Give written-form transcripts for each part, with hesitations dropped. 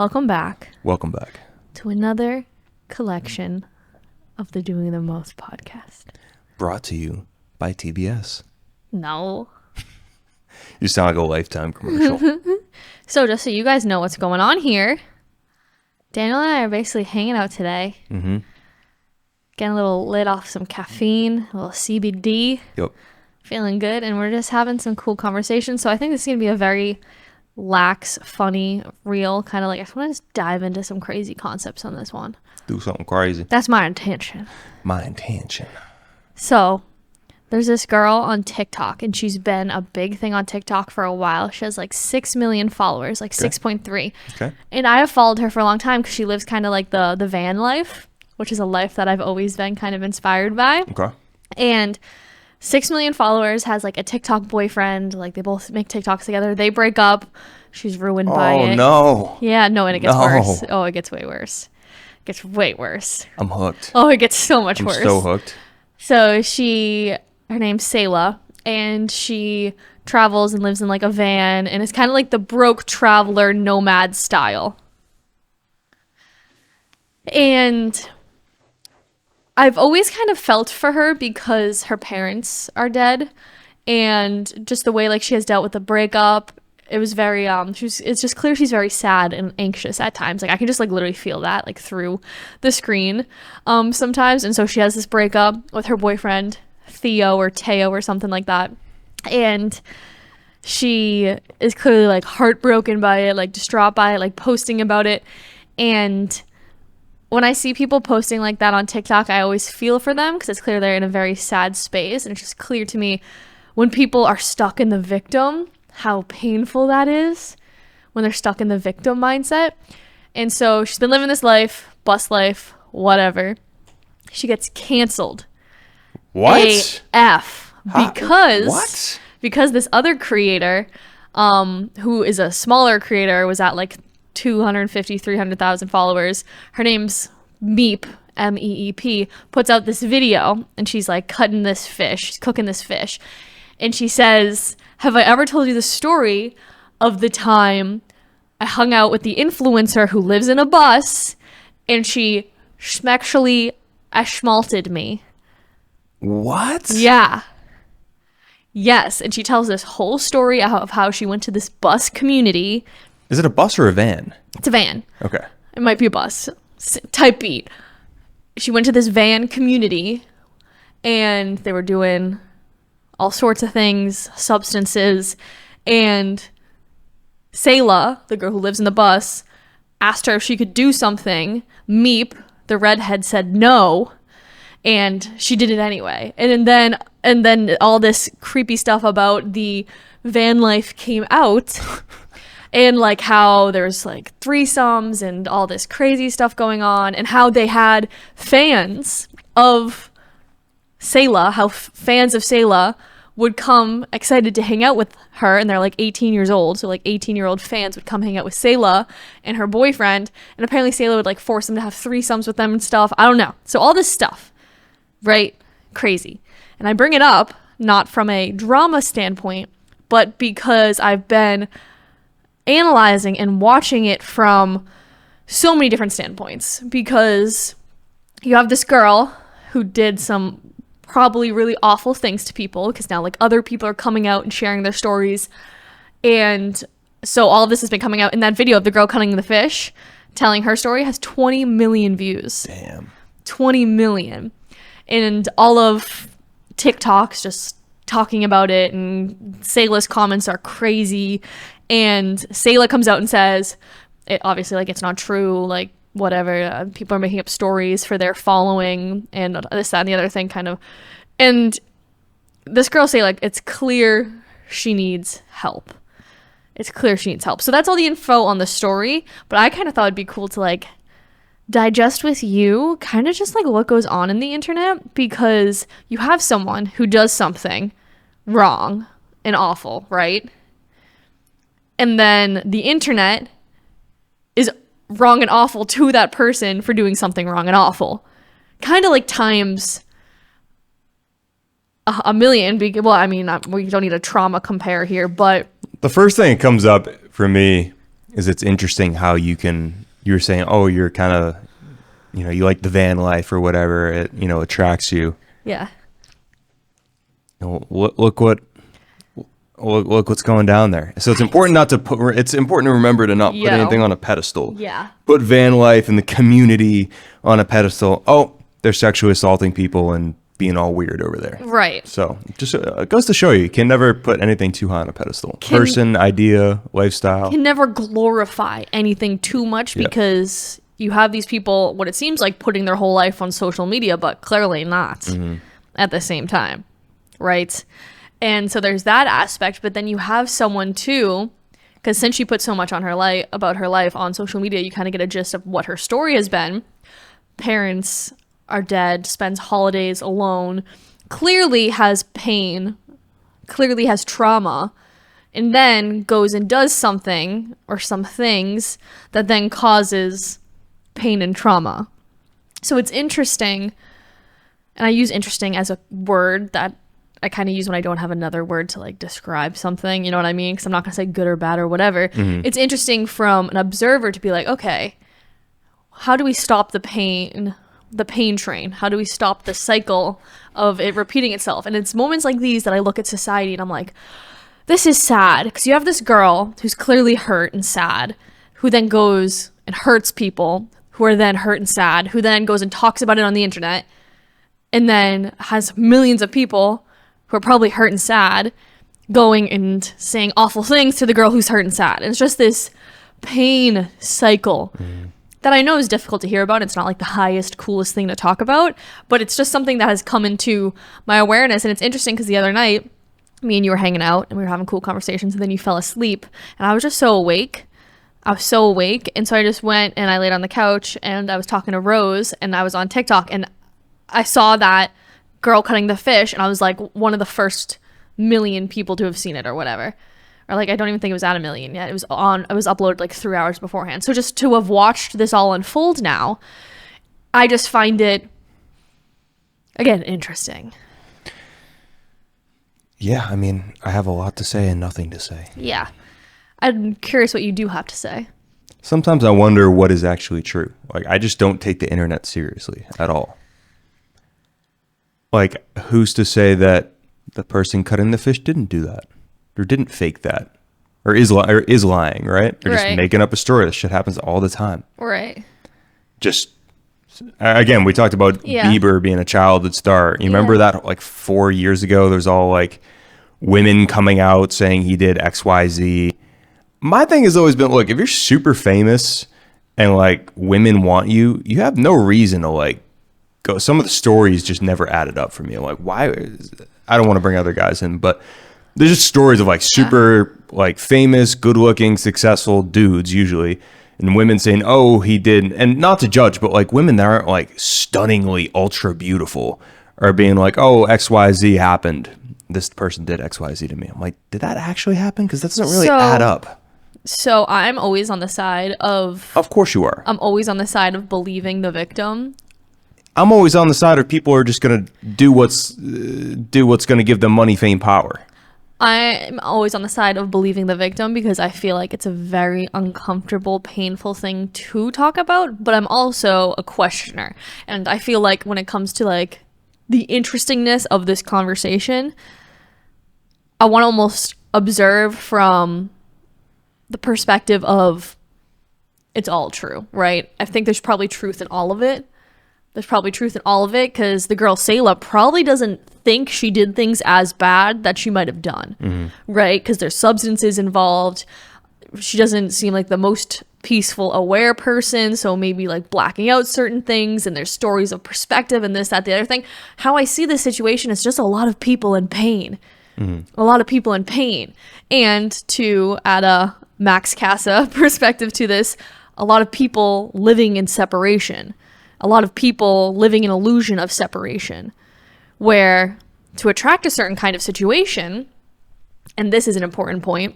Welcome back Welcome back. to another collection of the Doing the Most podcast. Brought to you by TBS. No. You sound like a Lifetime commercial. So just so you guys know what's going on here, Daniel and I are basically hanging out today. Mm-hmm. Getting a little lit off some caffeine, a little CBD. Yep. Feeling good, and we're just having some cool conversations. So I think this is going to be a very lax, funny, real kind of like, I just want to just dive into some crazy concepts on this one. Do something crazy. That's my intention. My intention. So there's this girl on TikTok, and she's been a big thing on TikTok for a while. She has like 6 million followers, like 6.3. Okay. And I have followed her for a long time because she lives kind of like the van life, which is a life that I've always been kind of inspired by. Okay. And 6 million followers, has like a TikTok boyfriend. Like they both make TikToks together. They break up. She's ruined by it. Oh, no. Yeah, no, and it gets No. worse. Oh, it gets way worse. It gets way worse. I'm hooked. Oh, it gets so much I'm worse. so hooked. So her name's Selah, and she travels and lives in like a van, and it's kind of like the broke traveler nomad style. And I've always kind of felt for her because her parents are dead, and just the way like she has dealt with the breakup, it was very it's just clear she's very sad and anxious at times. Like I can just like literally feel that like through the screen sometimes. And so she has this breakup with her boyfriend Theo or something like that, and she is clearly like heartbroken by it, like distraught by it, like posting about it. And when I see people posting like that on TikTok, I always feel for them because it's clear they're in a very sad space. And it's just clear to me when people are stuck in the victim, how painful that is when they're stuck in the victim mindset. And so she's been living this life, bus life, whatever. She gets canceled. What? AF. Because What? Because this other creator, who is a smaller creator, was at like 250, 300,000 followers. Her name's Meep, M-E-E-P, puts out this video, and she's like cutting this fish, she's cooking this fish. And she says, have I ever told you the story of the time I hung out with the influencer who lives in a bus, and she actually schmalted me? What? Yeah. Yes. And she tells this whole story of how she went to this bus community. Is it a bus or a van? It's a van. Okay. It might be a bus. Type beat. She went to this van community, and they were doing all sorts of things, substances. And Selah, the girl who lives in the bus, asked her if she could do something. Meep, the redhead, said no. And she did it anyway. And then all this creepy stuff about the van life came out. And like how there's like threesomes and all this crazy stuff going on, and how they had fans of Selah, fans of Selah would come excited to hang out with her, and they're like 18 years old. So like 18-year-old fans would come hang out with Selah and her boyfriend. And apparently Selah would like force them to have threesomes with them and stuff. I don't know. So all this stuff. Right? Crazy. And I bring it up not from a drama standpoint, but because I've been analyzing and watching it from so many different standpoints. Because you have this girl who did some probably really awful things to people, because now like other people are coming out and sharing their stories. And so all of this has been coming out. In that video of the girl cutting the fish, telling her story, has 20 million views. Damn. 20 million. And all of TikTok's just talking about it, and Selah's comments are crazy. And Selah comes out and says, it obviously, like, it's not true, like, whatever. People are making up stories for their following, and this, that, and the other thing, kind of. And this girl say, like, it's clear she needs help. It's clear she needs help. So that's all the info on the story. But I kind of thought it'd be cool to, like, digest with you kind of just like what goes on in the internet, because you have someone who does something wrong and awful, right? And then the internet is wrong and awful to that person for doing something wrong and awful, kind of like times a million. Well, I mean, we don't need a trauma compare here, but The first thing that comes up for me is it's interesting how you're saying, oh, you're kind of, you like the van life or whatever, it, attracts you. Yeah. Look what's going down there. So it's important it's important to remember to not put anything on a pedestal. Yeah. Put van life and the community on a pedestal. Oh, they're sexually assaulting people and being all weird over there. Right. So just it goes to show you can never put anything too high on a pedestal. Person, idea, lifestyle. Can never glorify anything too much because you have these people, what it seems like, putting their whole life on social media, but clearly not at the same time. Right. And so there's that aspect, but then you have someone too, because since she put so much on about her life on social media, you kind of get a gist of what her story has been. Parents are dead, spends holidays alone, clearly has pain, clearly has trauma, and then goes and does something or some things that then causes pain and trauma. So it's interesting, and I use interesting as a word that I kind of use when I don't have another word to like describe something, you know what I mean? Because I'm not going to say good or bad or whatever. It's interesting from an observer to be like, okay, how do we stop the pain train? How do we stop the cycle of it repeating itself? And it's moments like these that I look at society and I'm like, this is sad. Because you have this girl who's clearly hurt and sad, who then goes and hurts people who are then hurt and sad, who then goes and talks about it on the internet, and then has millions of people who are probably hurt and sad going and saying awful things to the girl who's hurt and sad. And it's just this pain cycle that I know is difficult to hear about. It's not like the highest, coolest thing to talk about, but it's just something that has come into my awareness. And it's interesting because the other night, me and you were hanging out and we were having cool conversations, and then you fell asleep and I was just so awake. I was so awake. And so I just went and I laid on the couch and I was talking to Rose and I was on TikTok and I saw that girl cutting the fish and I was like one of the first million people to have seen it or whatever. Or like, I don't even think it was at 1 million yet. It was uploaded like 3 hours beforehand. So just to have watched this all unfold now, I just find it, again, interesting. Yeah, I mean, I have a lot to say and nothing to say. Yeah. I'm curious what you do have to say. Sometimes I wonder what is actually true. Like, I just don't take the internet seriously at all. Like, who's to say that the person cutting the fish didn't do that? Or didn't fake that? Or is lying, right? Or just making up a story. This shit happens all the time. Right. Just, again, we talked about Bieber being a childhood star. You remember that like 4 years ago? There's all like women coming out saying he did XYZ. My thing has always been, look, if you're super famous and like women want you, you have no reason to like go. Some of the stories just never added up for me. I'm like, why? I don't want to bring other guys in, but there's just stories of like super like famous, good looking, successful dudes usually, and women saying, oh, he did. And not to judge, but like women that aren't like stunningly ultra beautiful are being like, oh, XYZ happened. This person did XYZ to me. I'm like, did that actually happen? Because that doesn't really add up. So I'm always on the side of... Of course you are. I'm always on the side of believing the victim. I'm always on the side of people are just going to do what's going to give them money, fame, power. I'm always on the side of believing the victim because I feel like it's a very uncomfortable, painful thing to talk about, but I'm also a questioner. And I feel like when it comes to like the interestingness of this conversation, I want to almost observe from the perspective of it's all true, right? I think there's probably truth in all of it. There's probably truth in all of it because the girl Sayla probably doesn't think she did things as bad that she might have done, right? Because there's substances involved. She doesn't seem like the most peaceful, aware person, so maybe like blacking out certain things, and there's stories of perspective and this, that, the other thing. How I see this situation is just a lot of people in pain. A lot of people in pain. And to add a Max Casa perspective to this, a lot of people living in separation. A lot of people living in illusion of separation, where to attract a certain kind of situation, and this is an important point,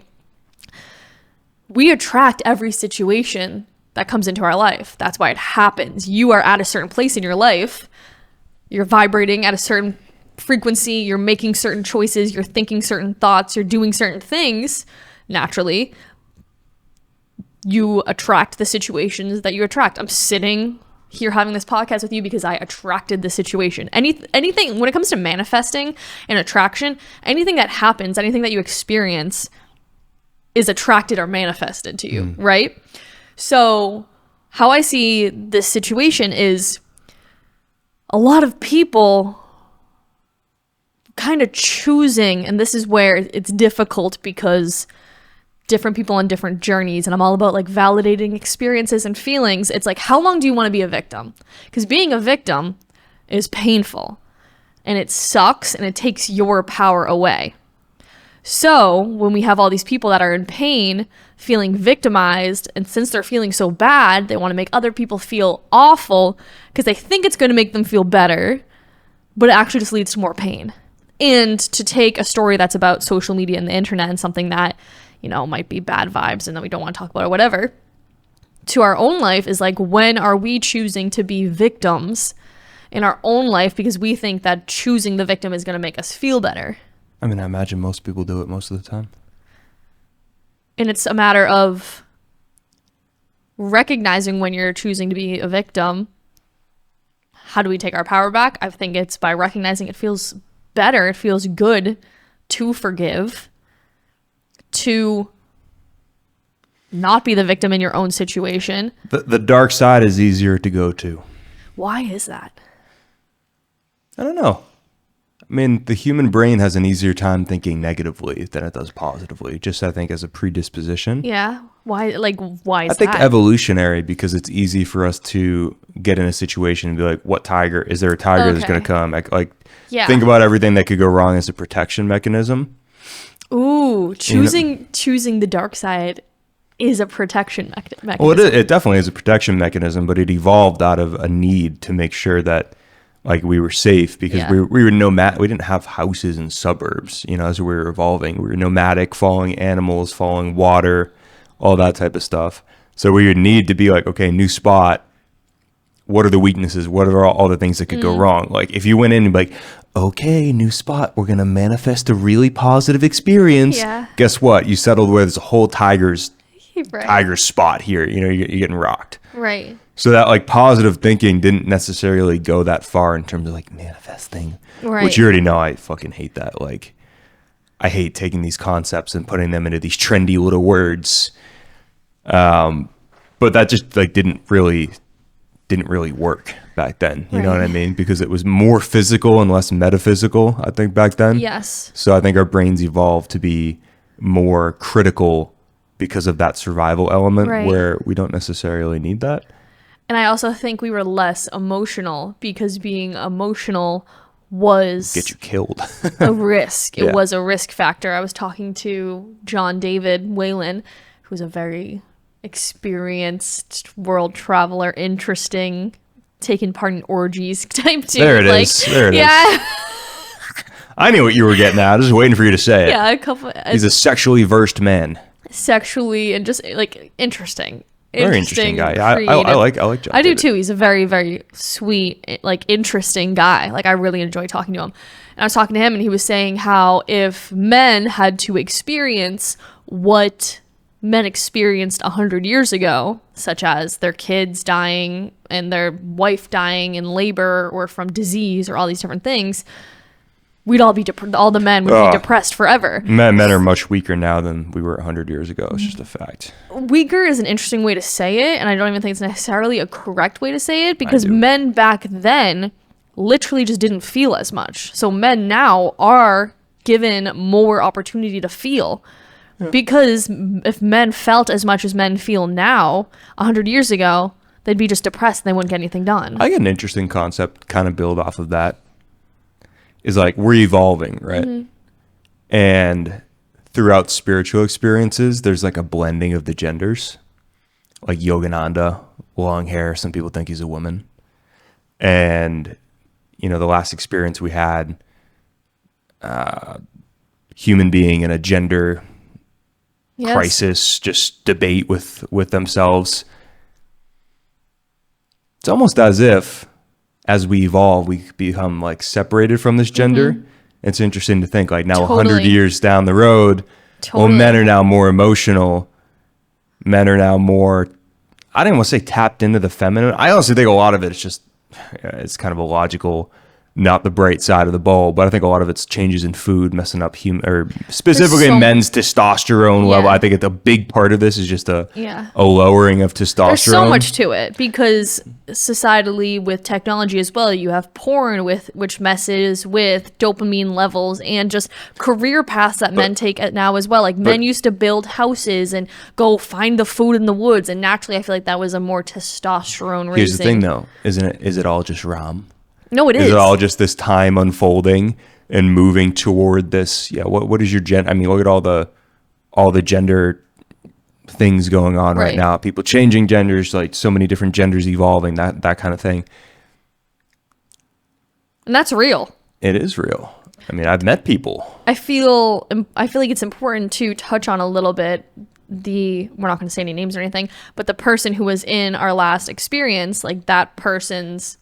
we attract every situation that comes into our life. That's why it happens. You are at a certain place in your life. You're vibrating at a certain frequency. You're making certain choices. You're thinking certain thoughts. You're doing certain things naturally. you attract the situations that you attract. I'm sitting here having this podcast with you because I attracted the situation. Anything when it comes to manifesting and attraction, anything that happens, anything that you experience is attracted or manifested to you, right? So how I see this situation is a lot of people kind of choosing, and this is where it's difficult because different people on different journeys, and I'm all about like validating experiences and feelings. It's like, how long do you want to be a victim? Because being a victim is painful and it sucks and it takes your power away. So when we have all these people that are in pain, feeling victimized, and since they're feeling so bad, they want to make other people feel awful because they think it's going to make them feel better, but it actually just leads to more pain. And to take a story that's about social media and the internet and something that, you know, might be bad vibes and that we don't want to talk about or whatever, to our own life is like, when are we choosing to be victims in our own life because we think that choosing the victim is going to make us feel better? I mean, I imagine most people do it most of the time. And it's a matter of recognizing when you're choosing to be a victim. How do we take our power back? I think it's by recognizing it feels better, it feels good to forgive, to not be the victim in your own situation. The dark side is easier to go to. Why is that? I don't know. I mean, the human brain has an easier time thinking negatively than it does positively, just I think as a predisposition. Yeah. Why is I think that? Evolutionary, because it's easy for us to get in a situation and be like, what tiger? Is there a tiger that's going to come? Think about everything that could go wrong as a protection mechanism. Ooh, choosing the dark side is a protection mechanism. Well, it definitely is a protection mechanism, but it evolved out of a need to make sure that like we were safe because we were nomadic. We didn't have houses in suburbs, you know, as we were evolving. We were nomadic, following animals, following water, all that type of stuff. So we would need to be like, okay, new spot. What are the weaknesses? What are all the things that could go wrong? Like if you went in and be like, okay, new spot, we're going to manifest a really positive experience. Yeah. Guess what? You settled where there's a whole tiger spot here. You know, you're getting rocked. Right. So that like positive thinking didn't necessarily go that far in terms of like manifesting, which you already know I fucking hate that. Like I hate taking these concepts and putting them into these trendy little words. But that just like didn't really work back then. You know what I mean? Because it was more physical and less metaphysical, I think, back then. Yes. So I think our brains evolved to be more critical because of that survival element where we don't necessarily need that. And I also think we were less emotional because being emotional was get you killed. a risk. It was a risk factor. I was talking to John David Whalen, who's a very experienced world traveler, interesting, taking part in orgies type dude. There it is. I knew what you were getting at. I was just waiting for you to say it. Yeah, a couple. He's a sexually versed man. Sexually and just like interesting. Very interesting guy. I like John. I do too. He's a very, very sweet, like interesting guy. Like I really enjoy talking to him. And I was talking to him and he was saying how if men had to experience what men experienced 100 years ago, such as their kids dying and their wife dying in labor or from disease or all these different things, we'd all be all the men would be depressed forever. Men are much weaker now than we were 100 years ago. It's just a fact. Weaker is an interesting way to say it, and I don't even think it's necessarily a correct way to say it, because men back then literally just didn't feel as much. So men now are given more opportunity to feel. Yeah. Because if men felt as much as men feel now, 100 years ago, they'd be just depressed and they wouldn't get anything done. I get an interesting concept kind of build off of that. Is like we're evolving, right? Mm-hmm. And throughout spiritual experiences, there's like a blending of the genders. Like Yogananda, long hair. Some people think he's a woman. And, you know, the last experience we had, human being in a gender crisis, just debate with themselves. It's almost as if as we evolve, we become like separated from this gender. Mm-hmm. It's interesting to think like now 100 years down the road, well, men are now more emotional. men are now more, I didn't want to say tapped into the feminine. I honestly think a lot of it is just, it's kind of a logical, not the bright side of the bowl, but I think a lot of it's changes in food messing up or specifically men's testosterone level. I think a big part of this is just a lowering of testosterone. There's so much to it because societally with technology as well, you have porn which messes with dopamine levels and just career paths that men take now as well. Like men used to build houses and go find the food in the woods, and naturally I feel like that was a more testosterone raising. Here's the thing though, isn't it? Is it all just rom? No, it is. Is it all just this time unfolding and moving toward this? Yeah. What is your gender? I mean, look at all the gender things going on right now. People changing genders, like so many different genders evolving, that kind of thing. And that's real. It is real. I mean, I've met people. I feel like it's important to touch on a little bit we're not going to say any names or anything, but the person who was in our last experience, like that person's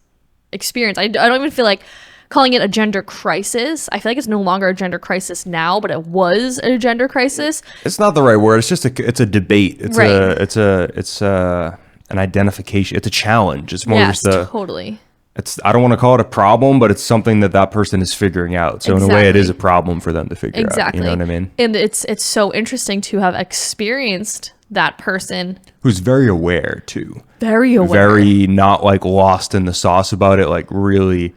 experience. I don't even feel like calling it a gender crisis. I feel like it's no longer a gender crisis now, but it was a gender crisis. It's not the right word. It's just it's a debate. It's an identification. It's a challenge. It's more just totally. I don't want to call it a problem, but it's something that person is figuring out. So in a way, it is a problem for them to figure out. You know what I mean? And it's so interesting to have experienced that person who's very aware too. Very aware. Very not like lost in the sauce about it, like really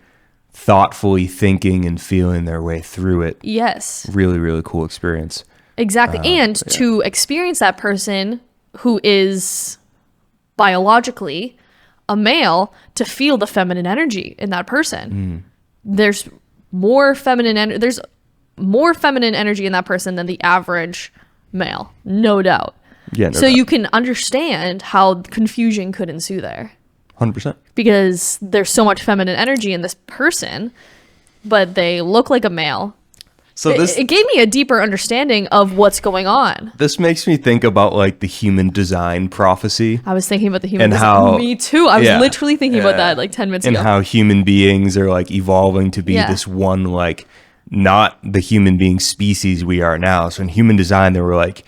thoughtfully thinking and feeling their way through it. Yes. Really, really cool experience. Exactly. To experience that person who is biologically a male, to feel the feminine energy in that person. There's more feminine energy in that person than the average male, no doubt. Yeah, so you can understand how confusion could ensue there. 100%. Because there's so much feminine energy in this person, but they look like a male. So it gave me a deeper understanding of what's going on. This makes me think about like the human design prophecy. I was thinking about the human design. Me too. I was literally thinking about that like 10 minutes ago. And how human beings are like evolving to be this one, like not the human being species we are now. So in human design, we're like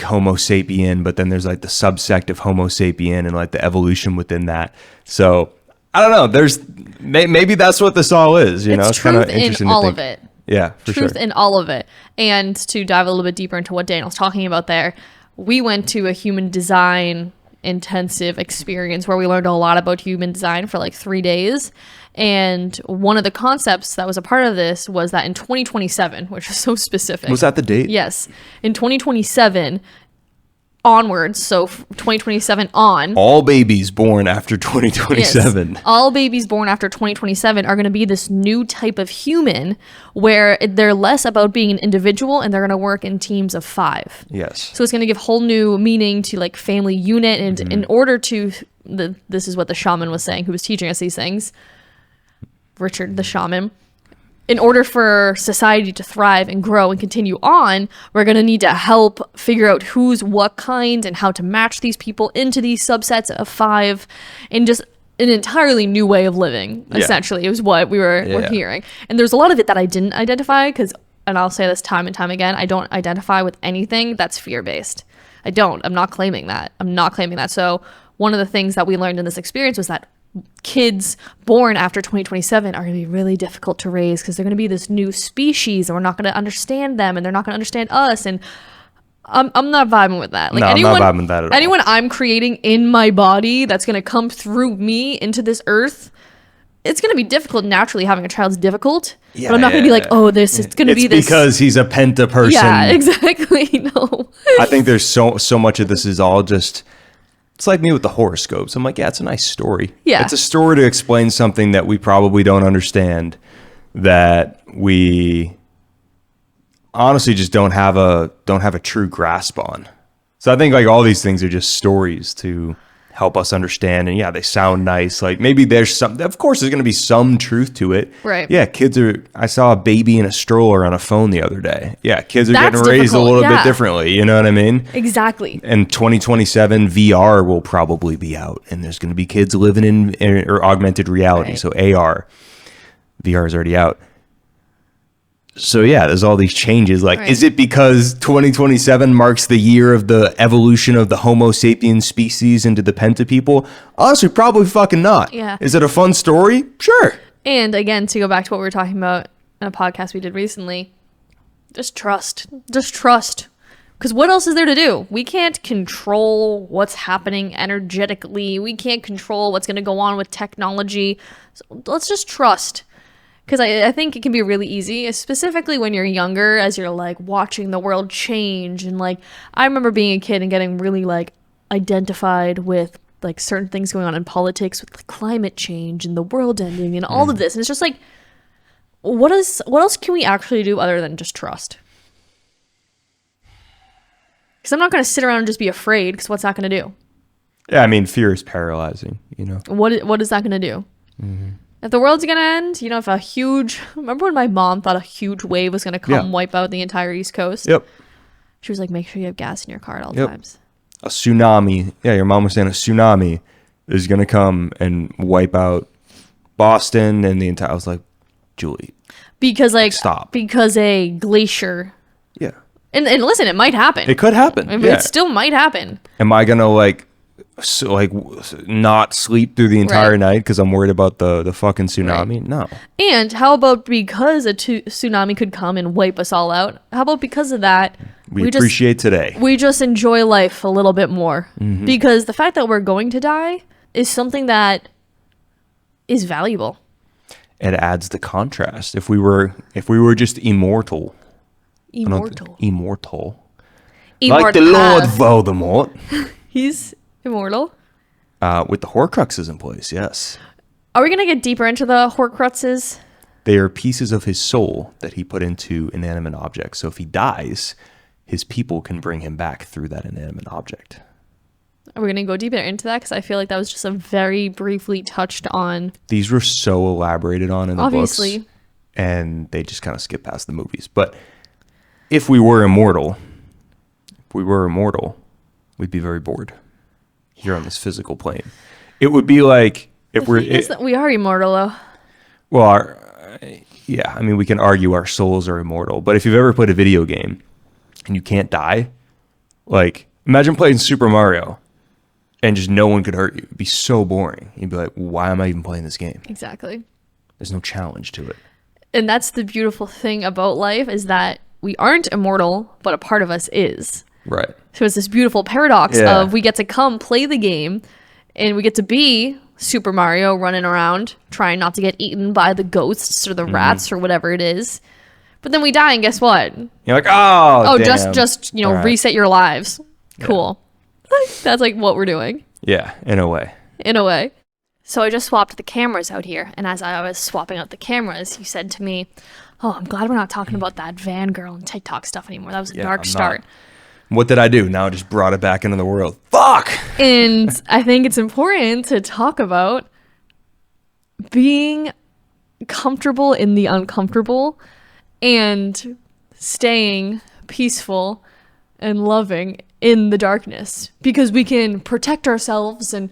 Homo sapien, but then there's like the subsect of Homo sapien and like the evolution within that. So I don't know. There's maybe that's what this all is. You know, it's kind of interesting in all of it. Yeah, for sure. Truth in all of it. And to dive a little bit deeper into what Daniel's talking about there, we went to a human design intensive experience where we learned a lot about human design for like 3 days. And one of the concepts that was a part of this was that in 2027, which is so specific. Was that the date? Yes. In 2027 onwards, so 2027 on. All babies born after 2027. Yes, all babies born after 2027 are going to be this new type of human where they're less about being an individual and they're going to work in teams of 5. Yes. So it's going to give whole new meaning to like family unit. And in order to, this is what the shaman was saying, who was teaching us these things, Richard the shaman. In order for society to thrive and grow and continue on, we're going to need to help figure out who's what kind and how to match these people into these subsets of 5 and just an entirely new way of living, essentially. It was what we were hearing. And there's a lot of it that I didn't identify because, and I'll say this time and time again, I don't identify with anything that's fear-based. I don't. I'm not claiming that. So one of the things that we learned in this experience was that kids born after 2027 are going to be really difficult to raise because they're going to be this new species and we're not going to understand them and they're not going to understand us. And I'm not vibing with that. Like I'm not vibing with that at all. Anyone I'm creating in my body that's going to come through me into this earth, it's going to be difficult. Naturally, having a child is difficult. But I'm not going to be like, oh, it's going to be this. It's because he's a penta person. Yeah, exactly. No. I think there's so much of this is all just... It's like me with the horoscopes. I'm like, yeah, it's a nice story. Yeah. It's a story to explain something that we probably don't understand, that we honestly just don't have a true grasp on. So I think like all these things are just stories to help us understand. And yeah, they sound nice. Like maybe there's some, of course there's going to be some truth to it. Right. Yeah. I saw a baby in a stroller on a phone the other day. Yeah. Kids are getting raised a little bit differently. You know what I mean? Exactly. And 2027 VR will probably be out and there's going to be kids living in or augmented reality. Right. So VR is already out. So yeah, there's all these changes. Like, Right. is it because 2027 marks the year of the evolution of the Homo sapiens species into the pentapeople? Honestly, probably fucking not. Yeah. Is it a fun story? Sure. And again, to go back to what we were talking about in a podcast we did recently, just trust. Just trust. Because what else is there to do? We can't control what's happening energetically. We can't control what's going to go on with technology. So let's just trust. Because I think it can be really easy, specifically when you're younger, as you're like watching the world change. And like, I remember being a kid and getting really like identified with like certain things going on in politics with like, climate change and the world ending and all of this. And it's just like, what else can we actually do other than just trust? Because I'm not going to sit around and just be afraid, because what's that going to do? Yeah, I mean, fear is paralyzing, you know? What is that going to do? If the world's going to end, you know, if a huge... Remember when my mom thought a huge wave was going to come wipe out the entire East Coast? Yep. She was like, make sure you have gas in your car at all Yep. times. A tsunami. Yeah, your mom was saying a tsunami is going to come and wipe out Boston and the entire... I was like, Julie. Because like... Stop. Because a glacier... Yeah. And listen, it might happen. It could happen. I mean, yeah. it still might happen. Am I going to not sleep through the entire Right. night because I'm worried about the fucking tsunami? Right. No. And how about because a tsunami could come and wipe us all out? How about because of that, We appreciate today. we just enjoy life a little bit more? Because the fact that we're going to die is something that is valuable. It adds the contrast. If we were just immortal. Immortal. Like the Lord Voldemort. He's immortal. With the Horcruxes in place, yes. Are we going to get deeper into the Horcruxes? They are pieces of his soul that he put into inanimate objects. So if he dies, his people can bring him back through that inanimate object. Are we going to go deeper into that? Because I feel like that was just a very briefly touched on. These were so elaborated on in the Obviously. books. And they just kind of skip past the movies. But if we were immortal, we'd be very bored here on this physical plane. It would be like if We are immortal, though. Well, I mean, we can argue our souls are immortal, but if you've ever played a video game and you can't die, like imagine playing Super Mario and just no one could hurt you. It'd be so boring. You'd be like, why am I even playing this game? Exactly. There's no challenge to it. And that's the beautiful thing about life, is that we aren't immortal, but a part of us is. Right. So it's this beautiful paradox of we get to come play the game and we get to be Super Mario running around trying not to get eaten by the ghosts or the rats or whatever it is. But then we die, and guess what? You're like, oh damn. just All right. reset your lives. Cool. That's like what we're doing. Yeah, in a way. In a way. So I just swapped the cameras out here, and as I was swapping out the cameras, you said to me, oh, I'm glad we're not talking about that van girl and TikTok stuff anymore. That was a dark I'm start. not. What did I do? Now I just brought it back into the world. Fuck! And I think it's important to talk about being comfortable in the uncomfortable and staying peaceful and loving in the darkness, because we can protect ourselves and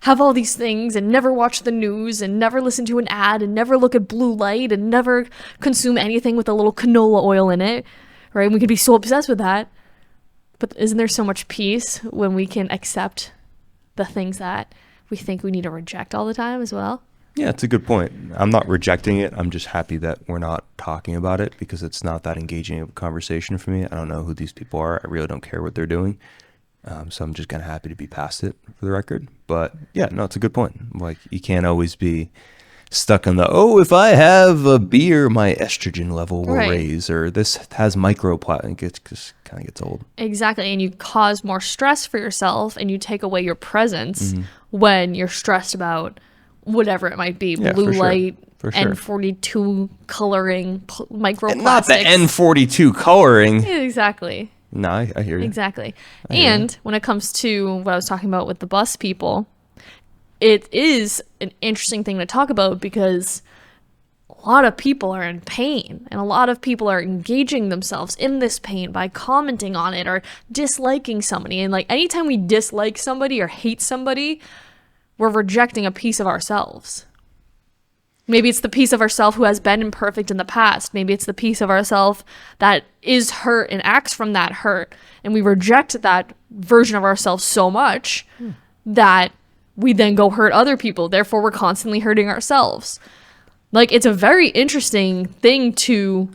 have all these things and never watch the news and never listen to an ad and never look at blue light and never consume anything with a little canola oil in it, right? And we could be so obsessed with that. But isn't there so much peace when we can accept the things that we think we need to reject all the time as well? Yeah, it's a good point. I'm not rejecting it. I'm just happy that we're not talking about it, because it's not that engaging of a conversation for me. I don't know who these people are. I really don't care what they're doing. So I'm just kind of happy to be past it, for the record. But yeah, no, it's a good point. Like, you can't always be stuck on the, if I have a beer, my estrogen level will raise, or this has microplastic. It just kind of gets old. Exactly. And you cause more stress for yourself, and you take away your presence when you're stressed about whatever it might be, blue light, N42 coloring, microplastics. And not the N42 coloring. Yeah, exactly. No, I hear you. Exactly. And when it comes to what I was talking about with the bus people, it is an interesting thing to talk about, because a lot of people are in pain, and a lot of people are engaging themselves in this pain by commenting on it or disliking somebody. And like, anytime we dislike somebody or hate somebody, we're rejecting a piece of ourselves. Maybe it's the piece of ourselves who has been imperfect in the past. Maybe it's the piece of ourselves that is hurt and acts from that hurt. And we reject that version of ourselves so much that we then go hurt other people. Therefore, we're constantly hurting ourselves. Like, it's a very interesting thing to...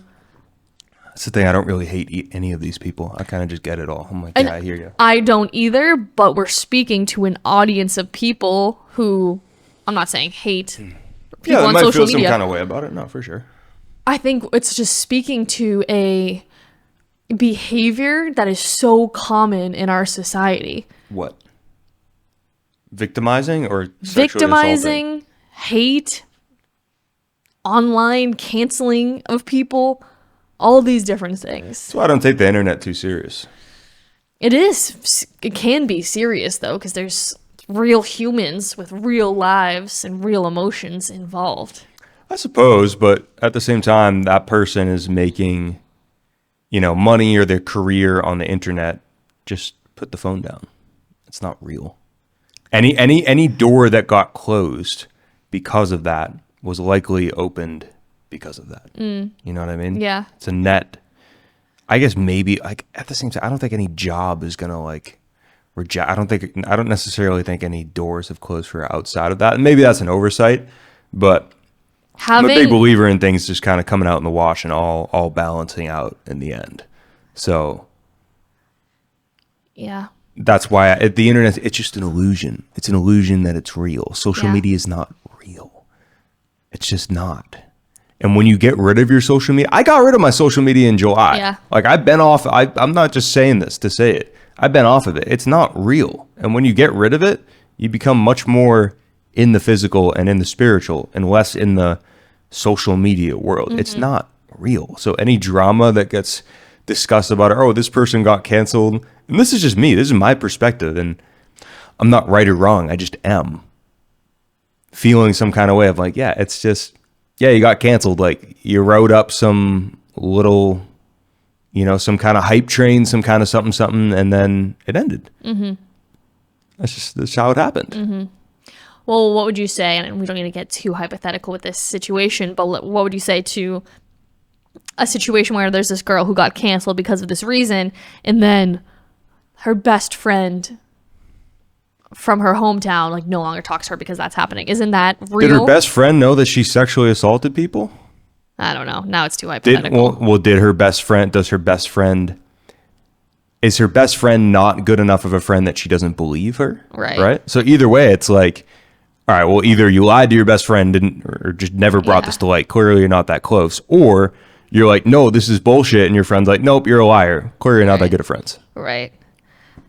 That's the thing. I don't really hate any of these people. I kind of just get it all. I'm like, yeah, I hear you. I don't either, but we're speaking to an audience of people who, I'm not saying hate people on social media. Yeah, they might feel some kind of way about it. No, for sure. I think it's just speaking to a behavior that is so common in our society. What? Victimizing or sexually assaulting? Hate, online canceling of people, all these different things. So I don't take the internet too serious. It is. It can be serious, though, because there's real humans with real lives and real emotions involved. I suppose, but at the same time, that person is making, money or their career on the internet. Just put the phone down. It's not real. Any door that got closed because of that was likely opened because of that. You know what I mean? Yeah. It's a net. I guess maybe at the same time, I don't think any job is gonna reject. I don't necessarily think any doors have closed for outside of that. And maybe that's an oversight, but I'm a big believer in things just kind of coming out in the wash and all balancing out in the end. So yeah. That's why the internet, it's just an illusion. It's an illusion that it's real. Social media is not real. It's just not. And when you get rid of your social media, I got rid of my social media in July. Yeah. Like I've been off. I'm not just saying this to say it. I've been off of it. It's not real. And when you get rid of it, you become much more in the physical and in the spiritual and less in the social media world. It's not real. So any drama that gets discussed about it, oh, this person got canceled. And this is just me. This is my perspective. And I'm not right or wrong. I just am feeling some kind of way of like, yeah, it's just, yeah, you got canceled. Like you rode up some little, some kind of hype train, some kind of something, and then it ended. That's how it happened. Well, what would you say, and we don't need to get too hypothetical with this situation, but what would you say to a situation where there's this girl who got canceled because of this reason, and then her best friend from her hometown no longer talks to her because that's happening? Isn't that real? Did her best friend know that she sexually assaulted people? I don't know. Now it's too hypothetical. Is her best friend not good enough of a friend that she doesn't believe her? Right. So either way, it's like, all right, well, either you lied to your best friend or just never brought this to light. Clearly you're not that close. Or you're like, no, this is bullshit. And your friend's like, nope, you're a liar. Clearly you're not that good of friends. Right.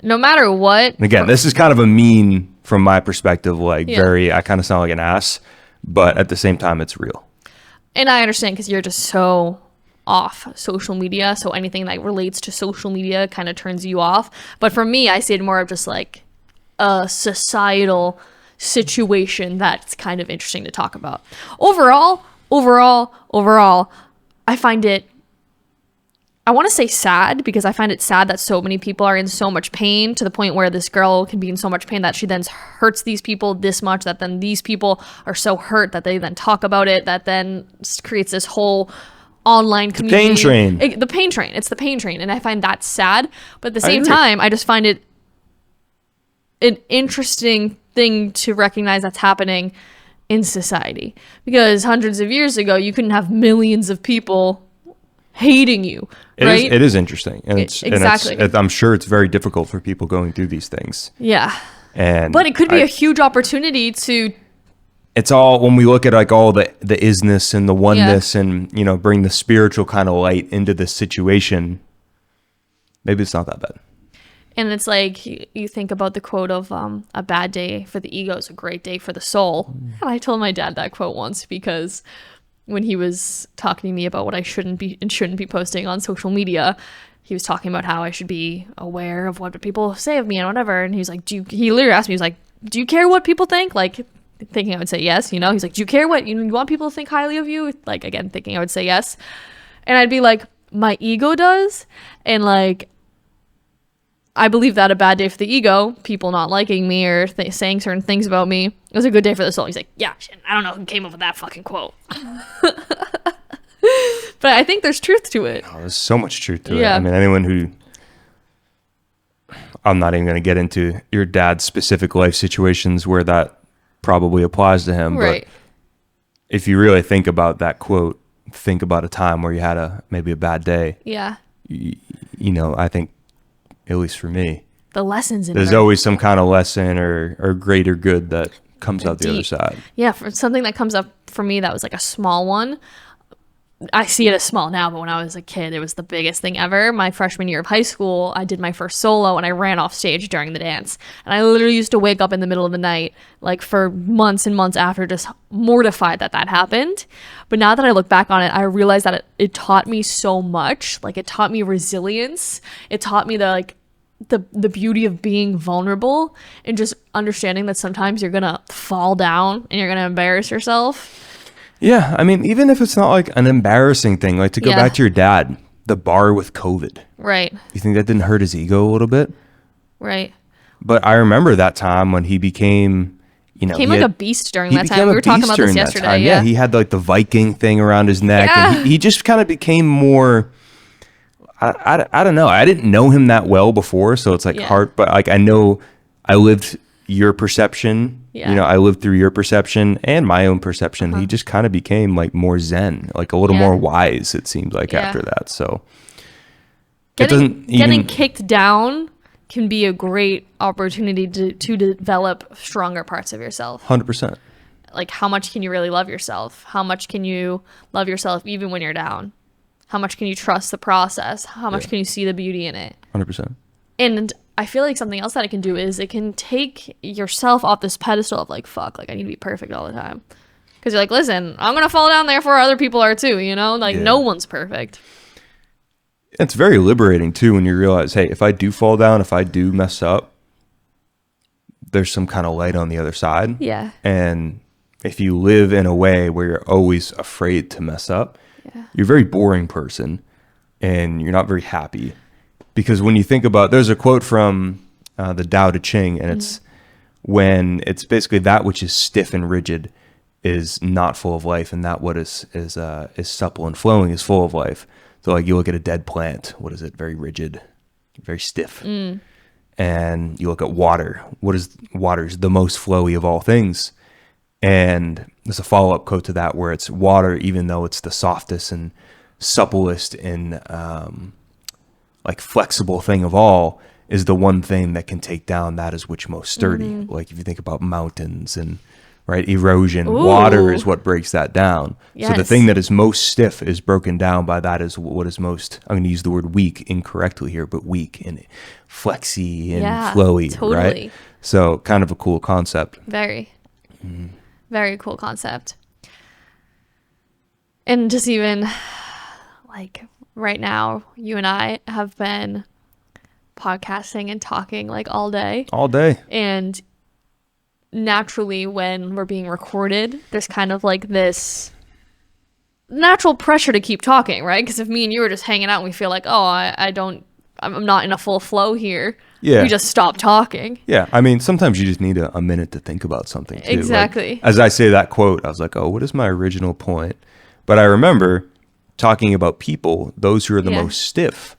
No matter what. And again, this is kind of a mean from my perspective, I kind of sound like an ass, but at the same time, it's real. And I understand because you're just so off social media. So anything that relates to social media kind of turns you off. But for me, I see it more of just like a societal situation that's kind of interesting to talk about. Overall, I find it, I want to say sad, because I find it sad that so many people are in so much pain to the point where this girl can be in so much pain that she then hurts these people this much, that then these people are so hurt that they then talk about it, that then creates this whole online community. The pain train. It's the pain train. And I find that sad. But at the same time, I just find it an interesting thing to recognize that's happening in society. Because hundreds of years ago, you couldn't have millions of people hating you, right? It is interesting. And exactly. I'm sure it's very difficult for people going through these things. Yeah. But it could be a huge opportunity to... It's all, when we look at all the isness and the oneness and, bring the spiritual kind of light into this situation, maybe it's not that bad. And it's like, you think about the quote of a bad day for the ego is a great day for the soul. And I told my dad that quote once because when he was talking to me about what I shouldn't be posting on social media, he was talking about how I should be aware of what people say of me and whatever. And he was like, he literally asked me, he was like, do you care what people think? Like, thinking I would say yes, he's like, do you care what, you want people to think highly of you? Like, again, thinking I would say yes. And I'd be like, my ego does. And I believe that a bad day for the ego, people not liking me or saying certain things about me, was a good day for the soul. He's like, yeah, I don't know who came up with that fucking quote. But I think there's truth to it. Oh, there's so much truth to it. I mean, anyone who... I'm not even going to get into your dad's specific life situations where that probably applies to him. Right. But if you really think about that quote, think about a time where you had maybe a bad day. Yeah. You know, I think, at least for me, the lessons in there's always some kind of lesson or greater good that comes out the other side. Yeah, for something that comes up for me that was like a small one. I see it as small now, but when I was a kid, it was the biggest thing ever. My freshman year of high school, I did my first solo and I ran off stage during the dance. And I literally used to wake up in the middle of the night, like for months and months after, just mortified that happened. But now that I look back on it, I realize that it taught me so much. Like, it taught me resilience. It taught me the beauty of being vulnerable and just understanding that sometimes you're going to fall down and you're going to embarrass yourself. Yeah, I mean, even if it's not like an embarrassing thing, like to go back to your dad, the bar with COVID. Right. You think that didn't hurt his ego a little bit? Right. But I remember that time when he became, you know... Became like a beast during that time. We were talking about this yesterday. Yeah, he had like the Viking thing around his neck. Yeah. And he just kind of became more... I don't know. I didn't know him that well before, so it's like hard. But like I know I lived your perception. Yeah. You know, I lived through your perception and my own perception. He just kind of became like more zen, like a little more wise, it seems like, after that. So getting kicked down can be a great opportunity to develop stronger parts of yourself. 100%. Like, how much can you really love yourself? How much can you love yourself even when you're down? How much can you trust the process? How much can you see the beauty in it? 100%. And I feel like something else that it can do is it can take yourself off this pedestal of like, fuck, like I need to be perfect all the time. Because you're like, listen, I'm going to fall down, therefore other people are too, you know? Like, no one's perfect. It's very liberating too when you realize, hey, if I do fall down, if I do mess up, there's some kind of light on the other side. Yeah. And if you live in a way where you're always afraid to mess up, you're a very boring person and you're not very happy. Because when you think about, there's a quote from the Tao Te Ching, and it's when it's basically that which is stiff and rigid is not full of life, and that what is supple and flowing is full of life. So like you look at a dead plant, what is it? Very rigid, very stiff. And you look at water. What is water? Is the most flowy of all things. And there's a follow-up quote to that where it's water, even though it's the softest and supplest and like flexible thing of all, is the one thing that can take down that is which most sturdy. Like if you think about mountains and erosion, water is what breaks that down. Yes. So the thing that is most stiff is broken down by that is what is most, I'm going to use the word weak incorrectly here, but weak and flexy and flowy, totally. Right? So kind of a cool concept. Very cool concept. And just even like right now, you and I have been podcasting and talking like all day. And naturally, when we're being recorded, there's kind of like this natural pressure to keep talking, right? Because if me and you were just hanging out and we feel like, oh, I'm not in a full flow here. Yeah. We just stop talking. Yeah. I mean, sometimes you just need a minute to think about something too. Exactly. Like, as I say that quote, I was like, oh, what is my original point? But I remember talking about people, those who are the most stiff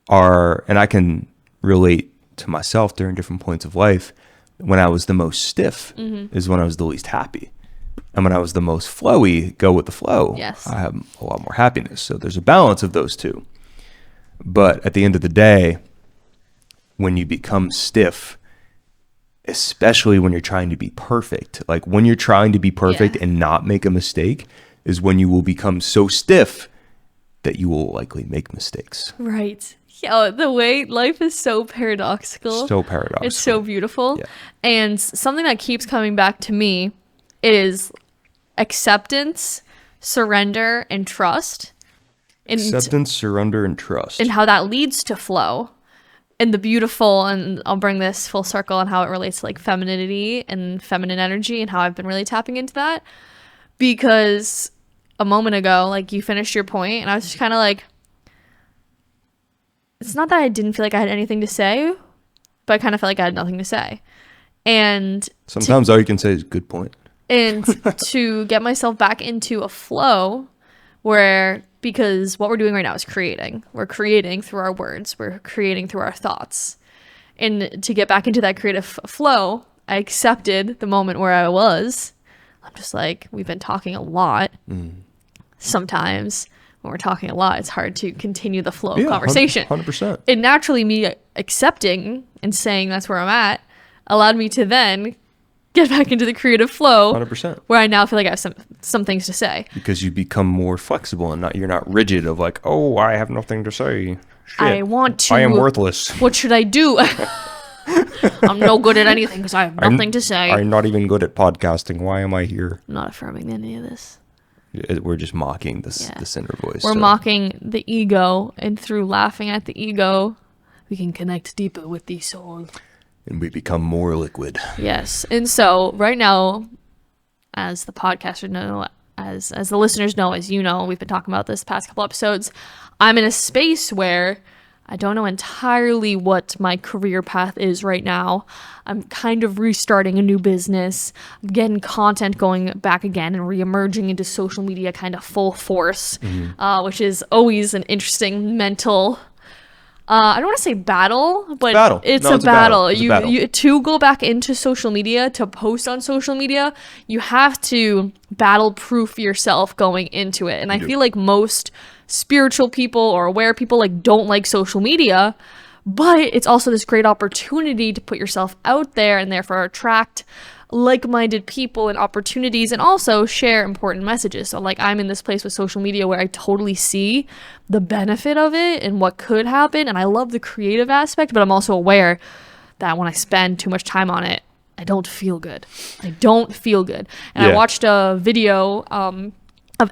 are, and I can relate to myself during different points of life, when I was the most stiff is when I was the least happy. And when I was the most flowy, go with the flow, I have a lot more happiness. So there's a balance of those two. But at the end of the day, when you become stiff, especially when you're trying to be perfect, like when you're trying to be perfect and not make a mistake, is when you will become so stiff that you will likely make mistakes. Right. Yeah, the way life is so paradoxical. So paradoxical. It's so beautiful. Yeah. And something that keeps coming back to me is acceptance, surrender, and trust. Acceptance, surrender, and trust. And how that leads to flow. And the beautiful, and I'll bring this full circle on how it relates to like femininity and feminine energy and how I've been really tapping into that. Because a moment ago, like you finished your point and I was just kind of like, it's not that I didn't feel like I had anything to say, but I kind of felt like I had nothing to say. And sometimes all you can say is good point. And to get myself back into a flow because what we're doing right now is creating. We're creating through our words. We're creating through our thoughts. And to get back into that creative flow, I accepted the moment where I was. I'm just like, we've been talking a lot. Sometimes when we're talking a lot, it's hard to continue the flow of conversation. 100%. And naturally, me accepting and saying that's where I'm at allowed me to then get back into the creative flow 100%. where I now feel like I have some things to say. Because you become more flexible and you're not rigid of like, oh, I have nothing to say. Shit. I want to. I am worthless. What should I do? I'm no good at anything because I have nothing to say. I'm not even good at podcasting. Why am I here? I'm not affirming any of this. We're just mocking this inner voice. We're mocking the ego, and through laughing at the ego, we can connect deeper with the soul. And we become more liquid. Yes. And so right now, as the podcasters know, as the listeners know, as you know, we've been talking about this the past couple episodes, I'm in a space where I don't know entirely what my career path is right now. I'm kind of restarting a new business. I'm getting content going back again and reemerging into social media kind of full force, which is always an interesting mental I don't want to say battle, but it's a battle. You to go back into social media, to post on social media, you have to battle proof yourself going into it. And I feel like most spiritual people or aware people like don't like social media, but it's also this great opportunity to put yourself out there and therefore attract like-minded people and opportunities, and also share important messages. So like I'm in this place with social media where I totally see the benefit of it and what could happen, and I love the creative aspect, but I'm also aware that when I spend too much time on it, I don't feel good. And I watched a video of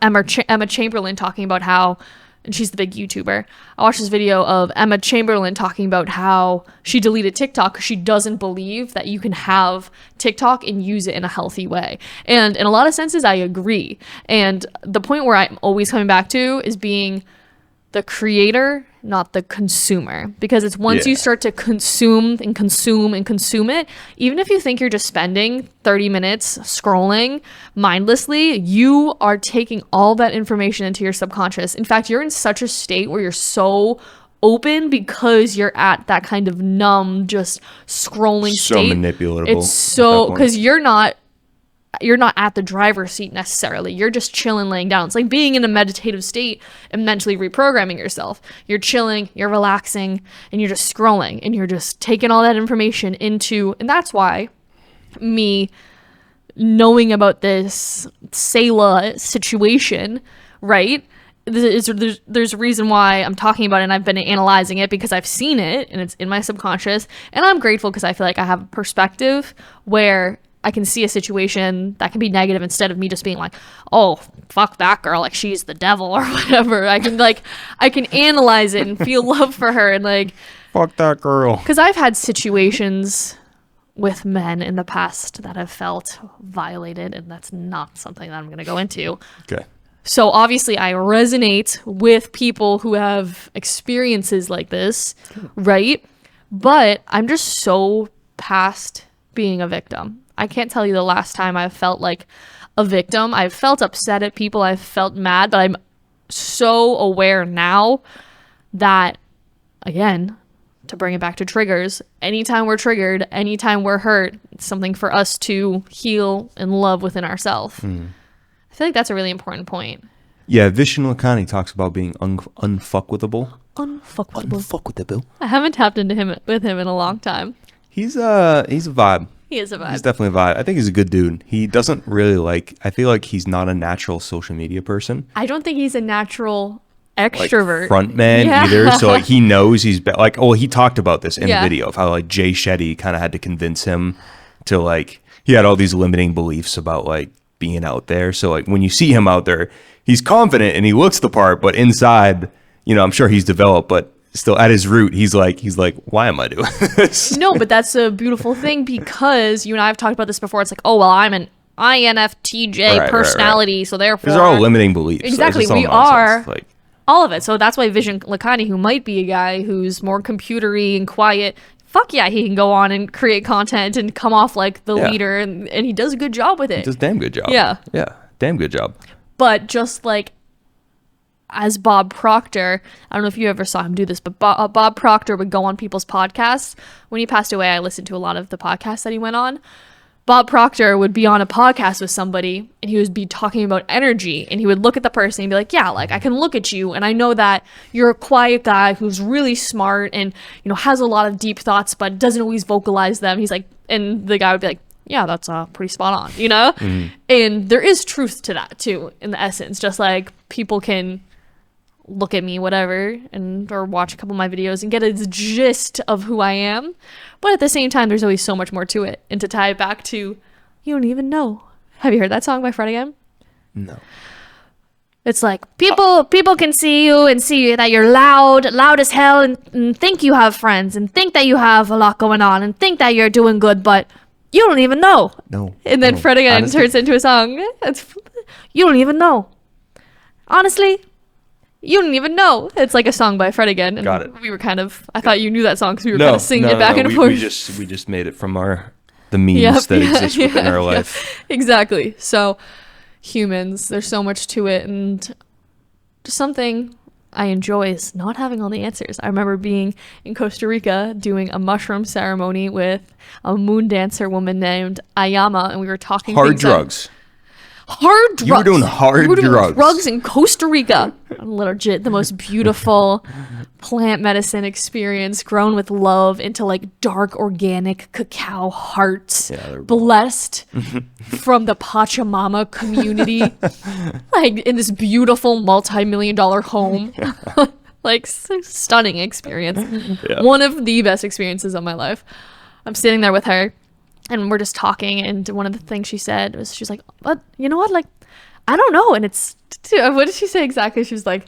Emma Chamberlain talking about how, and she's the big YouTuber. I watched this video of Emma Chamberlain talking about how she deleted TikTok because she doesn't believe that you can have TikTok and use it in a healthy way. And in a lot of senses, I agree. And the point where I'm always coming back to is being the creator, not the consumer. Because it's once you start to consume it, even if you think you're just spending 30 minutes scrolling mindlessly, you are taking all that information into your subconscious. In fact, you're in such a state where you're so open because you're at that kind of numb, just scrolling state. So manipulatable. It's so, because you're not at the driver's seat necessarily. You're just chilling, laying down. It's like being in a meditative state and mentally reprogramming yourself. You're chilling, you're relaxing, and you're just scrolling, and you're just taking all that information into, and that's why me knowing about this Selah situation, right? There's a reason why I'm talking about it, and I've been analyzing it because I've seen it and it's in my subconscious, and I'm grateful because I feel like I have a perspective where I can see a situation that can be negative instead of me just being like, oh, fuck that girl, like she's the devil or whatever. I can analyze it and feel love for her and like, fuck that girl. Because I've had situations with men in the past that have felt violated, and that's not something that I'm going to go into. Okay. So obviously I resonate with people who have experiences like this, right? But I'm just so past being a victim. I can't tell you the last time I've felt like a victim. I've felt upset at people. I've felt mad, but I'm so aware now that, again, to bring it back to triggers, anytime we're triggered, anytime we're hurt, it's something for us to heal and love within ourselves. I feel like that's a really important point. Yeah, Vishen Lakhiani talks about being unfuckwithable. Unfuckwittable. I haven't tapped into him in a long time. He's a vibe. He is a vibe. He's definitely a vibe. I think he's a good dude. He doesn't really I feel like he's not a natural social media person. I don't think he's a natural extrovert. Front man either. So he knows he's he talked about this in the video of how Jay Shetty kind of had to convince him to he had all these limiting beliefs about being out there. So when you see him out there, he's confident and he looks the part, but inside, I'm sure he's developed, but still at his root, he's like, why am I doing this? No, but that's a beautiful thing because you and I have talked about this before. It's like, oh, well, I'm an INFTJ personality, so therefore... These are all limiting beliefs. Exactly. We are all of it. So that's why Vision Lakani, who might be a guy who's more computery and quiet, fuck yeah, he can go on and create content and come off like the leader, and he does a good job with it. He does a damn good job. Yeah. Yeah, damn good job. But just like as Bob Proctor, I don't know if you ever saw him do this, but Bob Proctor would go on people's podcasts. When he passed away, I listened to a lot of the podcasts that he went on. Bob Proctor would be on a podcast with somebody and he would be talking about energy, and he would look at the person and be like, yeah, like I can look at you and I know that you're a quiet guy who's really smart and, you know, has a lot of deep thoughts but doesn't always vocalize them. He's like, and the guy would be like, yeah, that's pretty spot on, you know? And there is truth to that too, in the essence. Just like people can look at me, whatever, and or watch a couple of my videos and get a gist of who I am. But at the same time, there's always so much more to it. And to tie it back to, you don't even know. Have you heard that song by Fred again? No. It's like people can see you and see that you're loud as hell, and think you have friends and think that you have a lot going on and think that you're doing good, but you don't even know. No. And then Fred again turns into a song. You don't even know. Honestly, you don't even know. It's like a song by Fred again. And got it. We were kind of, I thought you knew that song because we were kind of singing it back and forth. We just made it from the memes that exist within our life. Exactly. So humans, there's so much to it, and just something I enjoy is not having all the answers. I remember being in Costa Rica doing a mushroom ceremony with a moon dancer woman named Ayama, and we were talking hard drugs. Hard drugs. You were doing hard drugs in Costa Rica. Legit, the most beautiful plant medicine experience, grown with love into like dark organic cacao hearts, blessed from the Pachamama community, like in this beautiful multi-million-dollar home. Like stunning experience. Yeah. One of the best experiences of my life. I'm sitting there with her, and we're just talking, and one of the things she said was, she's like, but you know what, like, I don't know. And it's, what did she say exactly? She was like,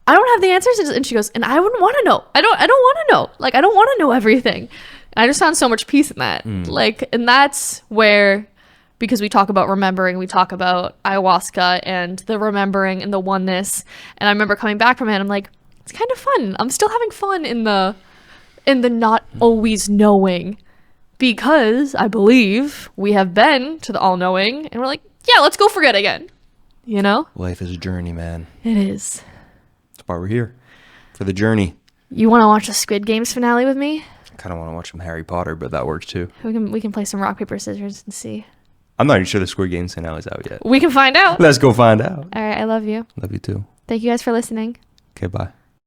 I don't have the answers. And she goes, and I wouldn't want to know. I don't want to know. Like, I don't want to know everything. And I just found so much peace in that. Like, and that's where, because we talk about remembering, we talk about ayahuasca and the remembering and the oneness. And I remember coming back from it, I'm like, it's kind of fun. I'm still having fun in the not always knowing, because I believe we have been to the all-knowing, and we're like, yeah, let's go forget again. You know? Life is a journey, man. It is. That's why we're here. For the journey. You want to watch the Squid Games finale with me? I kind of want to watch some Harry Potter, but that works too. We can play some rock, paper, scissors and see. I'm not even sure the Squid Games finale's out yet. We can find out. Let's go find out. All right, I love you. Love you too. Thank you guys for listening. Okay, bye.